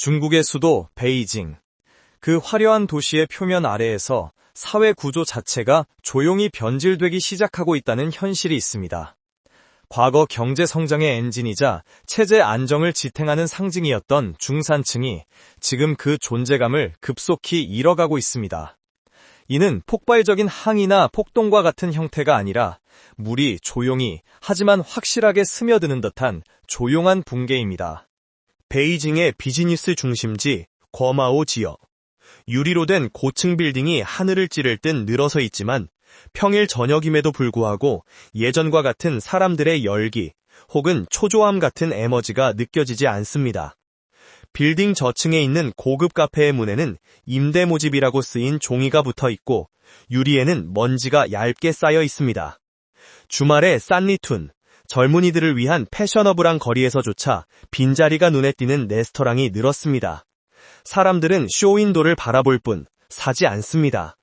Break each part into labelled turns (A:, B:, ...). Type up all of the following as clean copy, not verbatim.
A: 중국의 수도 베이징. 그 화려한 도시의 표면 아래에서 사회 구조 자체가 조용히 변질되기 시작하고 있다는 현실이 있습니다. 과거 경제 성장의 엔진이자 체제 안정을 지탱하는 상징이었던 중산층이 지금 그 존재감을 급속히 잃어가고 있습니다. 이는 폭발적인 항의나 폭동과 같은 형태가 아니라 물이 조용히 하지만 확실하게 스며드는 듯한 조용한 붕괴입니다.
B: 베이징의 비즈니스 중심지 거마오 지역. 유리로 된 고층 빌딩이 하늘을 찌를 듯 늘어서 있지만 평일 저녁임에도 불구하고 예전과 같은 사람들의 열기 혹은 초조함 같은 에너지가 느껴지지 않습니다. 빌딩 저층에 있는 고급 카페의 문에는 임대 모집이라고 쓰인 종이가 붙어 있고 유리에는 먼지가 얇게 쌓여 있습니다. 주말에 산리툰, 젊은이들을 위한 패셔너블한 거리에서조차 빈자리가 눈에 띄는 레스토랑이 늘었습니다. 사람들은 쇼윈도를 바라볼 뿐 사지 않습니다.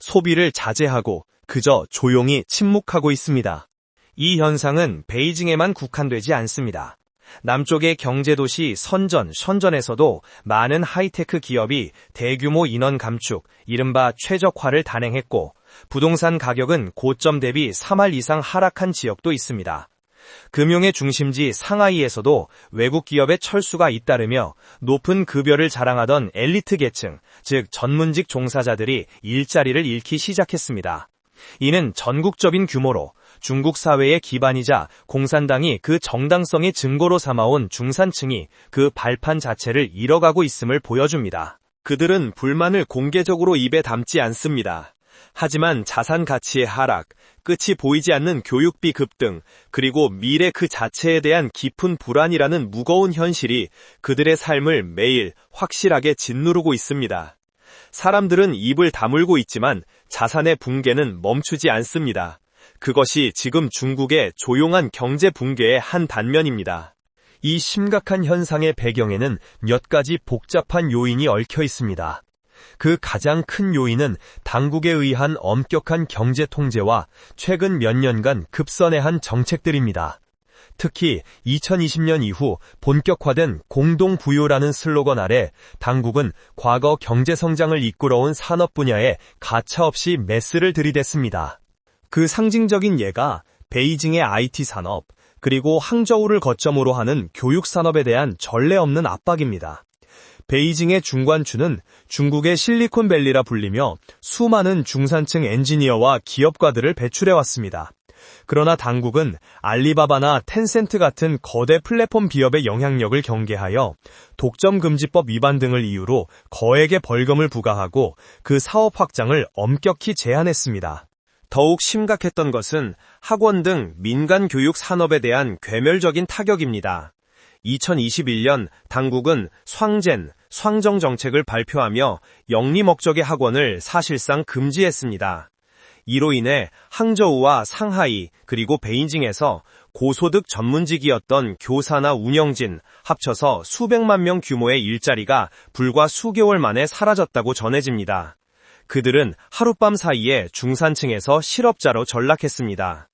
B: 소비를 자제하고 그저 조용히 침묵하고 있습니다. 이 현상은 베이징에만 국한되지 않습니다. 남쪽의 경제도시 션전에서도 많은 하이테크 기업이 대규모 인원 감축, 이른바 최적화를 단행했고 부동산 가격은 고점 대비 3할 이상 하락한 지역도 있습니다. 금융의 중심지 상하이에서도 외국 기업의 철수가 잇따르며 높은 급여를 자랑하던 엘리트 계층, 즉 전문직 종사자들이 일자리를 잃기 시작했습니다. 이는 전국적인 규모로 중국 사회의 기반이자 공산당이 그 정당성의 증거로 삼아온 중산층이 그 발판 자체를 잃어가고 있음을 보여줍니다. 그들은 불만을 공개적으로 입에 담지 않습니다. 하지만 자산 가치의 하락, 끝이 보이지 않는 교육비 급등, 그리고 미래 그 자체에 대한 깊은 불안이라는 무거운 현실이 그들의 삶을 매일 확실하게 짓누르고 있습니다. 사람들은 입을 다물고 있지만 자산의 붕괴는 멈추지 않습니다. 그것이 지금 중국의 조용한 경제 붕괴의 한 단면입니다. 이 심각한 현상의 배경에는 몇 가지 복잡한 요인이 얽혀 있습니다. 그 가장 큰 요인은 당국에 의한 엄격한 경제 통제와 최근 몇 년간 급선회한 정책들입니다. 특히 2020년 이후 본격화된 공동부유라는 슬로건 아래 당국은 과거 경제 성장을 이끌어온 산업 분야에 가차없이 메스를 들이댔습니다. 그 상징적인 예가 베이징의 IT 산업, 그리고 항저우를 거점으로 하는 교육 산업에 대한 전례 없는 압박입니다. 베이징의 중관추는 중국의 실리콘밸리라 불리며 수많은 중산층 엔지니어와 기업가들을 배출해왔습니다. 그러나 당국은 알리바바나 텐센트 같은 거대 플랫폼 기업의 영향력을 경계하여 독점금지법 위반 등을 이유로 거액의 벌금을 부과하고 그 사업 확장을 엄격히 제한했습니다. 더욱 심각했던 것은 학원 등 민간 교육 산업에 대한 괴멸적인 타격입니다. 2021년 당국은 황정 정책을 발표하며 영리 목적의 학원을 사실상 금지했습니다. 이로 인해 항저우와 상하이 그리고 베이징에서 고소득 전문직이었던 교사나 운영진 합쳐서 수백만 명 규모의 일자리가 불과 수개월 만에 사라졌다고 전해집니다. 그들은 하룻밤 사이에 중산층에서 실업자로 전락했습니다.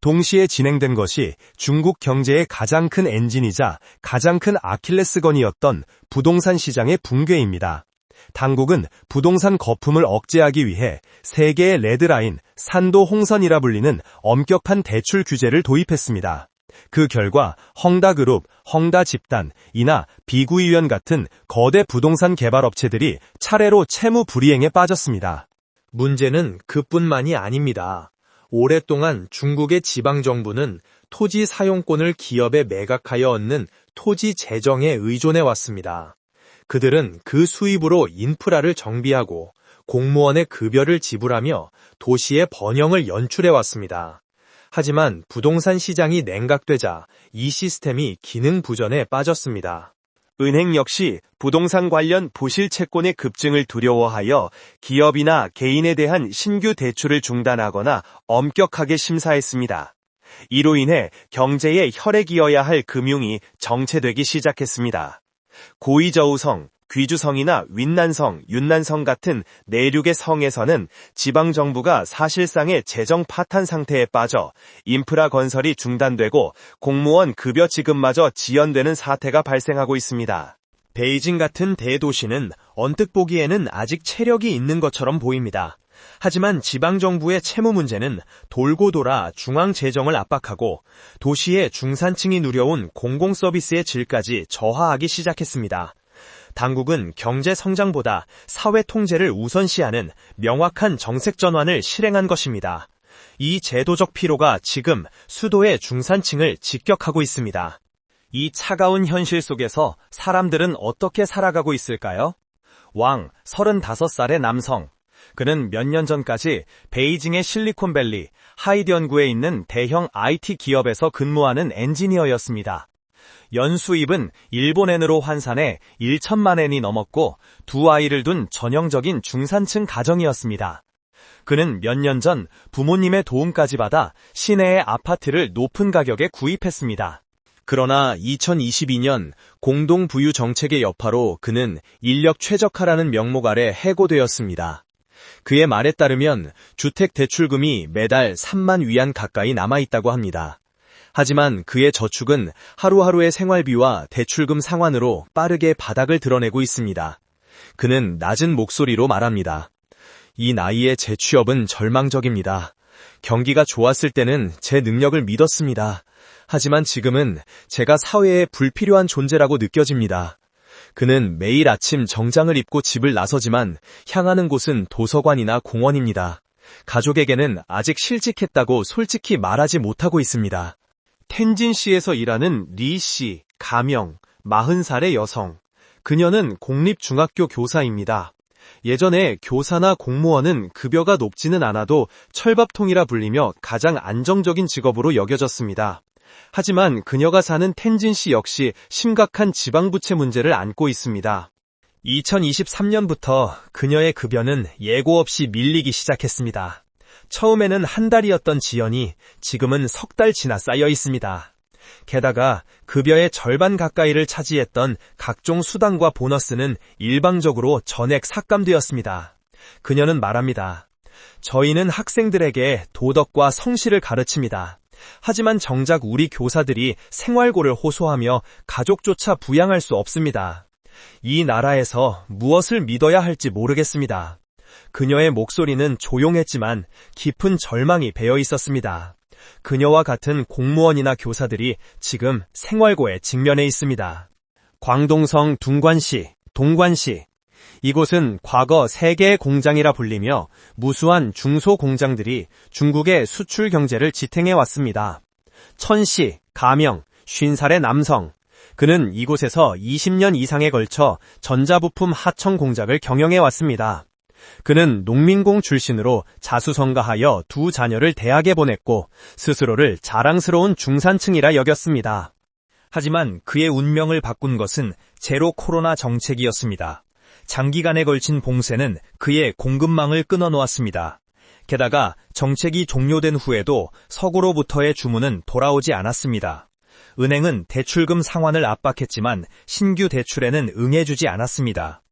B: 동시에 진행된 것이 중국 경제의 가장 큰 엔진이자 가장 큰 아킬레스건이었던 부동산 시장의 붕괴입니다. 당국은 부동산 거품을 억제하기 위해 세계의 레드라인, 산도 홍선이라 불리는 엄격한 대출 규제를 도입했습니다. 그 결과 헝다그룹, 헝다집단, 이나 비구이연 같은 거대 부동산 개발업체들이 차례로 채무 불이행에 빠졌습니다. 문제는 그뿐만이 아닙니다. 오랫동안 중국의 지방정부는 토지 사용권을 기업에 매각하여 얻는 토지 재정에 의존해왔습니다. 그들은 그 수입으로 인프라를 정비하고 공무원의 급여를 지불하며 도시의 번영을 연출해왔습니다. 하지만 부동산 시장이 냉각되자 이 시스템이 기능 부전에 빠졌습니다. 은행 역시 부동산 관련 부실 채권의 급증을 두려워하여 기업이나 개인에 대한 신규 대출을 중단하거나 엄격하게 심사했습니다. 이로 인해 경제의 혈액이어야 할 금융이 정체되기 시작했습니다. 고이저우성, 귀주성이나 윈난성, 윤난성 같은 내륙의 성에서는 지방정부가 사실상의 재정 파탄 상태에 빠져 인프라 건설이 중단되고 공무원 급여 지급마저 지연되는 사태가 발생하고 있습니다. 베이징 같은 대도시는 언뜻 보기에는 아직 체력이 있는 것처럼 보입니다. 하지만 지방정부의 채무 문제는 돌고 돌아 중앙 재정을 압박하고 도시의 중산층이 누려온 공공서비스의 질까지 저하하기 시작했습니다. 당국은 경제 성장보다 사회 통제를 우선시하는 명확한 정책 전환을 실행한 것입니다. 이 제도적 피로가 지금 수도의 중산층을 직격하고 있습니다. 이 차가운 현실 속에서 사람들은 어떻게 살아가고 있을까요? 왕, 35살의 남성. 그는 몇 년 전까지 베이징의 실리콘밸리, 하이디연구에 있는 대형 IT 기업에서 근무하는 엔지니어였습니다. 연수입은 일본엔으로 환산해 1천만 엔이 넘었고 두 아이를 둔 전형적인 중산층 가정이었습니다. 그는 몇 년 전 부모님의 도움까지 받아 시내의 아파트를 높은 가격에 구입했습니다. 그러나 2022년 공동부유 정책의 여파로 그는 인력 최적화라는 명목 아래 해고되었습니다. 그의 말에 따르면 주택 대출금이 매달 3만 위안 가까이 남아있다고 합니다. 하지만 그의 저축은 하루하루의 생활비와 대출금 상환으로 빠르게 바닥을 드러내고 있습니다. 그는 낮은 목소리로 말합니다. 이 나이에 재취업은 절망적입니다. 경기가 좋았을 때는 제 능력을 믿었습니다. 하지만 지금은 제가 사회에 불필요한 존재라고 느껴집니다. 그는 매일 아침 정장을 입고 집을 나서지만 향하는 곳은 도서관이나 공원입니다. 가족에게는 아직 실직했다고 솔직히 말하지 못하고 있습니다. 텐진시에서 일하는 리 씨, 가명, 40살의 여성. 그녀는 공립중학교 교사입니다. 예전에 교사나 공무원은 급여가 높지는 않아도 철밥통이라 불리며 가장 안정적인 직업으로 여겨졌습니다. 하지만 그녀가 사는 텐진시 역시 심각한 지방부채 문제를 안고 있습니다. 2023년부터 그녀의 급여는 예고 없이 밀리기 시작했습니다. 처음에는 한 달이었던 지연이 지금은 석 달 지나 쌓여 있습니다. 게다가 급여의 절반 가까이를 차지했던 각종 수당과 보너스는 일방적으로 전액 삭감되었습니다. 그녀는 말합니다. 저희는 학생들에게 도덕과 성실을 가르칩니다. 하지만 정작 우리 교사들이 생활고를 호소하며 가족조차 부양할 수 없습니다. 이 나라에서 무엇을 믿어야 할지 모르겠습니다. 그녀의 목소리는 조용했지만 깊은 절망이 배어 있었습니다. 그녀와 같은 공무원이나 교사들이 지금 생활고에 직면해 있습니다. 광동성 둥관시, 동관시. 이곳은 과거 세계의 공장이라 불리며 무수한 중소공장들이 중국의 수출 경제를 지탱해 왔습니다. 천씨, 가명, 50살의 남성. 그는 이곳에서 20년 이상에 걸쳐 전자부품 하청 공장을 경영해 왔습니다. 그는 농민공 출신으로 자수성가하여 두 자녀를 대학에 보냈고 스스로를 자랑스러운 중산층이라 여겼습니다. 하지만 그의 운명을 바꾼 것은 제로 코로나 정책이었습니다. 장기간에 걸친 봉쇄는 그의 공급망을 끊어놓았습니다. 게다가 정책이 종료된 후에도 서구로부터의 주문은 돌아오지 않았습니다. 은행은 대출금 상환을 압박했지만 신규 대출에는 응해주지 않았습니다.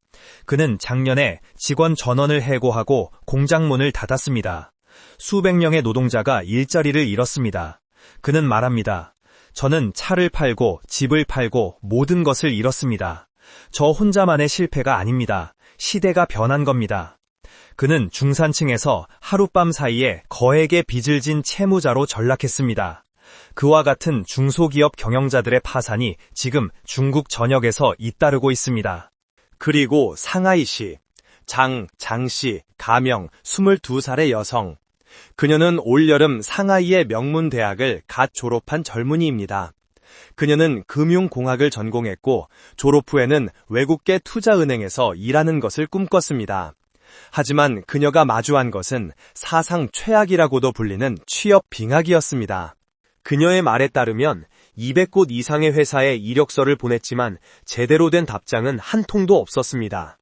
B: 그는 작년에 직원 전원을 해고하고 공장문을 닫았습니다. 수백 명의 노동자가 일자리를 잃었습니다. 그는 말합니다. 저는 차를 팔고 집을 팔고 모든 것을 잃었습니다. 저 혼자만의 실패가 아닙니다. 시대가 변한 겁니다. 그는 중산층에서 하룻밤 사이에 거액의 빚을 진 채무자로 전락했습니다. 그와 같은 중소기업 경영자들의 파산이 지금 중국 전역에서 잇따르고 있습니다. 그리고 상하이시, 장씨, 가명, 22살의 여성. 그녀는 올여름 상하이의 명문대학을 갓 졸업한 젊은이입니다. 그녀는 금융공학을 전공했고 졸업 후에는 외국계 투자은행에서 일하는 것을 꿈꿨습니다. 하지만 그녀가 마주한 것은 사상 최악이라고도 불리는 취업 빙하기였습니다. 그녀의 말에 따르면 200곳 이상의 회사에 이력서를 보냈지만 제대로 된 답장은 한 통도 없었습니다.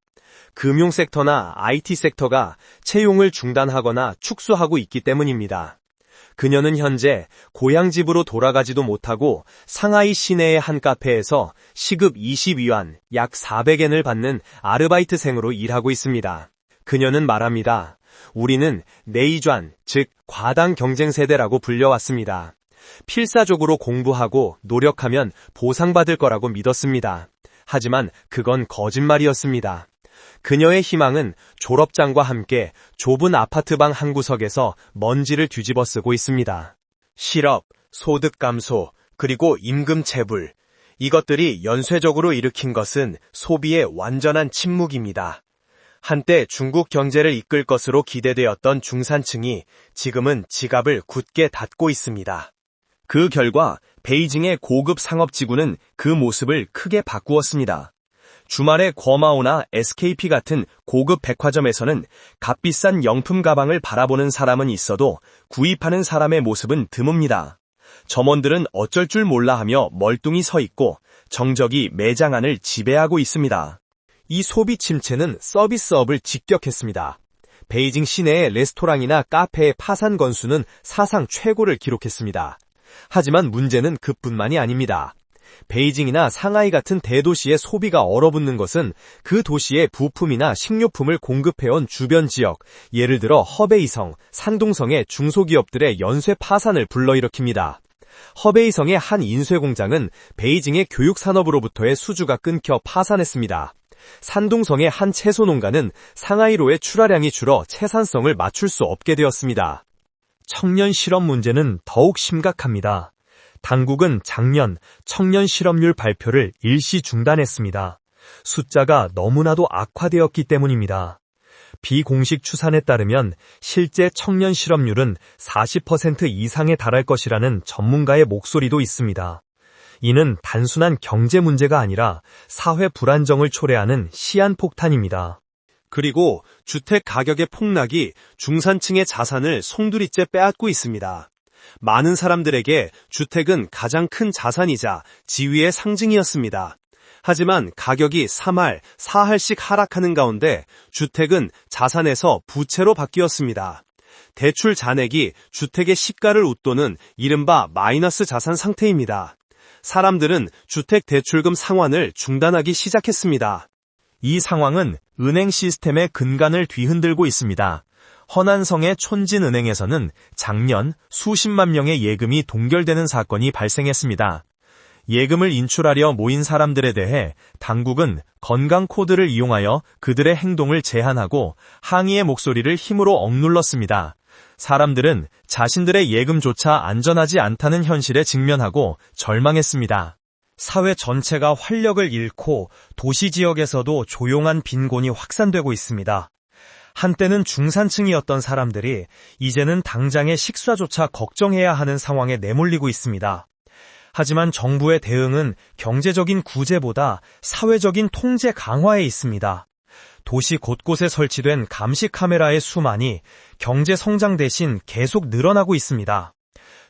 B: 금융섹터나 IT 섹터가 채용을 중단하거나 축소하고 있기 때문입니다. 그녀는 현재 고향집으로 돌아가지도 못하고 상하이 시내의 한 카페에서 시급 20위안, 약 400엔을 받는 아르바이트생으로 일하고 있습니다. 그녀는 말합니다. 우리는 네이전, 즉 과당 경쟁 세대라고 불려왔습니다. 필사적으로 공부하고 노력하면 보상받을 거라고 믿었습니다. 하지만 그건 거짓말이었습니다. 그녀의 희망은 졸업장과 함께 좁은 아파트방 한 구석에서 먼지를 뒤집어 쓰고 있습니다. 실업, 소득 감소, 그리고 임금 체불. 이것들이 연쇄적으로 일으킨 것은 소비의 완전한 침묵입니다. 한때 중국 경제를 이끌 것으로 기대되었던 중산층이 지금은 지갑을 굳게 닫고 있습니다. 그 결과 베이징의 고급 상업지구는 그 모습을 크게 바꾸었습니다. 주말에 거마오나 SKP 같은 고급 백화점에서는 값비싼 명품 가방을 바라보는 사람은 있어도 구입하는 사람의 모습은 드뭅니다. 점원들은 어쩔 줄 몰라 하며 멀뚱히 서 있고 정적이 매장 안을 지배하고 있습니다. 이 소비 침체는 서비스업을 직격했습니다. 베이징 시내의 레스토랑이나 카페의 파산 건수는 사상 최고를 기록했습니다. 하지만 문제는 그뿐만이 아닙니다. 베이징이나 상하이 같은 대도시의 소비가 얼어붙는 것은 그 도시의 부품이나 식료품을 공급해온 주변 지역, 예를 들어 허베이성, 산둥성의 중소기업들의 연쇄 파산을 불러일으킵니다. 허베이성의 한 인쇄 공장은 베이징의 교육산업으로부터의 수주가 끊겨 파산했습니다. 산둥성의 한 채소 농가는 상하이로의 출하량이 줄어 채산성을 맞출 수 없게 되었습니다. 청년 실업 문제는 더욱 심각합니다. 당국은 작년 청년 실업률 발표를 일시 중단했습니다. 숫자가 너무나도 악화되었기 때문입니다. 비공식 추산에 따르면 실제 청년 실업률은 40% 이상에 달할 것이라는 전문가의 목소리도 있습니다. 이는 단순한 경제 문제가 아니라 사회 불안정을 초래하는 시한폭탄입니다. 그리고 주택 가격의 폭락이 중산층의 자산을 송두리째 빼앗고 있습니다. 많은 사람들에게 주택은 가장 큰 자산이자 지위의 상징이었습니다. 하지만 가격이 3할, 4할씩 하락하는 가운데 주택은 자산에서 부채로 바뀌었습니다. 대출 잔액이 주택의 시가를 웃도는 이른바 마이너스 자산 상태입니다. 사람들은 주택 대출금 상환을 중단하기 시작했습니다. 이 상황은 은행 시스템의 근간을 뒤흔들고 있습니다. 허난성의 촌진은행에서는 작년 수십만 명의 예금이 동결되는 사건이 발생했습니다. 예금을 인출하려 모인 사람들에 대해 당국은 건강 코드를 이용하여 그들의 행동을 제한하고 항의의 목소리를 힘으로 억눌렀습니다. 사람들은 자신들의 예금조차 안전하지 않다는 현실에 직면하고 절망했습니다. 사회 전체가 활력을 잃고 도시 지역에서도 조용한 빈곤이 확산되고 있습니다. 한때는 중산층이었던 사람들이 이제는 당장의 식사조차 걱정해야 하는 상황에 내몰리고 있습니다. 하지만 정부의 대응은 경제적인 구제보다 사회적인 통제 강화에 있습니다. 도시 곳곳에 설치된 감시 카메라의 수만이 경제 성장 대신 계속 늘어나고 있습니다.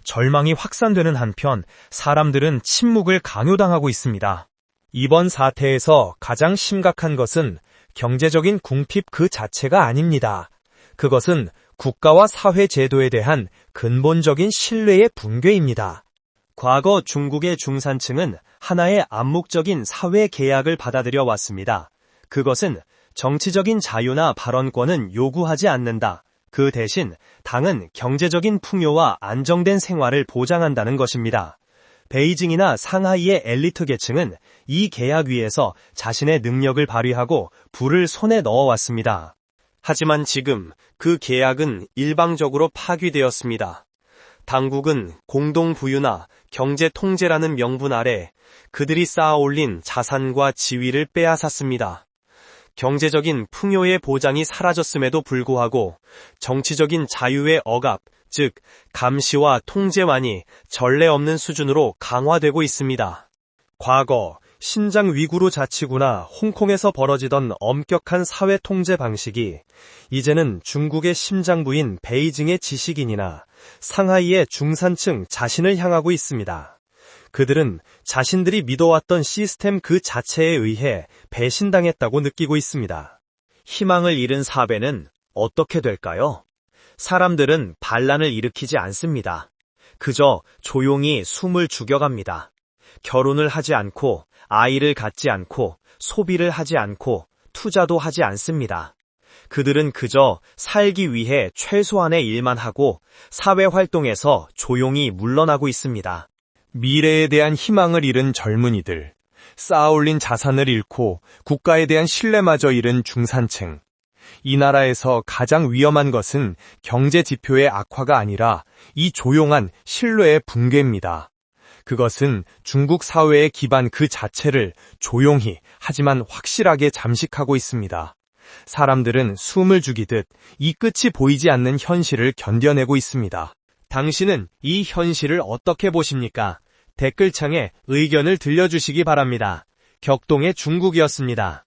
B: 절망이 확산되는 한편 사람들은 침묵을 강요당하고 있습니다. 이번 사태에서 가장 심각한 것은 경제적인 궁핍 그 자체가 아닙니다. 그것은 국가와 사회 제도에 대한 근본적인 신뢰의 붕괴입니다. 과거 중국의 중산층은 하나의 암묵적인 사회 계약을 받아들여 왔습니다. 그것은 정치적인 자유나 발언권은 요구하지 않는다. 그 대신 당은 경제적인 풍요와 안정된 생활을 보장한다는 것입니다. 베이징이나 상하이의 엘리트 계층은 이 계약 위에서 자신의 능력을 발휘하고 부를 손에 넣어왔습니다. 하지만 지금 그 계약은 일방적으로 파기되었습니다. 당국은 공동부유나 경제 통제라는 명분 아래 그들이 쌓아올린 자산과 지위를 빼앗았습니다. 경제적인 풍요의 보장이 사라졌음에도 불구하고 정치적인 자유의 억압, 즉 감시와 통제만이 전례 없는 수준으로 강화되고 있습니다. 과거 신장 위구르 자치구나 홍콩에서 벌어지던 엄격한 사회 통제 방식이 이제는 중국의 심장부인 베이징의 지식인이나 상하이의 중산층 자신을 향하고 있습니다. 그들은 자신들이 믿어왔던 시스템 그 자체에 의해 배신당했다고 느끼고 있습니다. 희망을 잃은 사회는 어떻게 될까요? 사람들은 반란을 일으키지 않습니다. 그저 조용히 숨을 죽여갑니다. 결혼을 하지 않고, 아이를 갖지 않고, 소비를 하지 않고, 투자도 하지 않습니다. 그들은 그저 살기 위해 최소한의 일만 하고 사회활동에서 조용히 물러나고 있습니다. 미래에 대한 희망을 잃은 젊은이들,
A: 쌓아올린 자산을 잃고 국가에 대한 신뢰마저 잃은 중산층. 이 나라에서 가장 위험한 것은 경제 지표의 악화가 아니라 이 조용한 신뢰의 붕괴입니다. 그것은 중국 사회의 기반 그 자체를 조용히 하지만 확실하게 잠식하고 있습니다. 사람들은 숨을 죽이듯 이 끝이 보이지 않는 현실을 견뎌내고 있습니다. 당신은 이 현실을 어떻게 보십니까? 댓글창에 의견을 들려주시기 바랍니다. 격동의 중국이었습니다.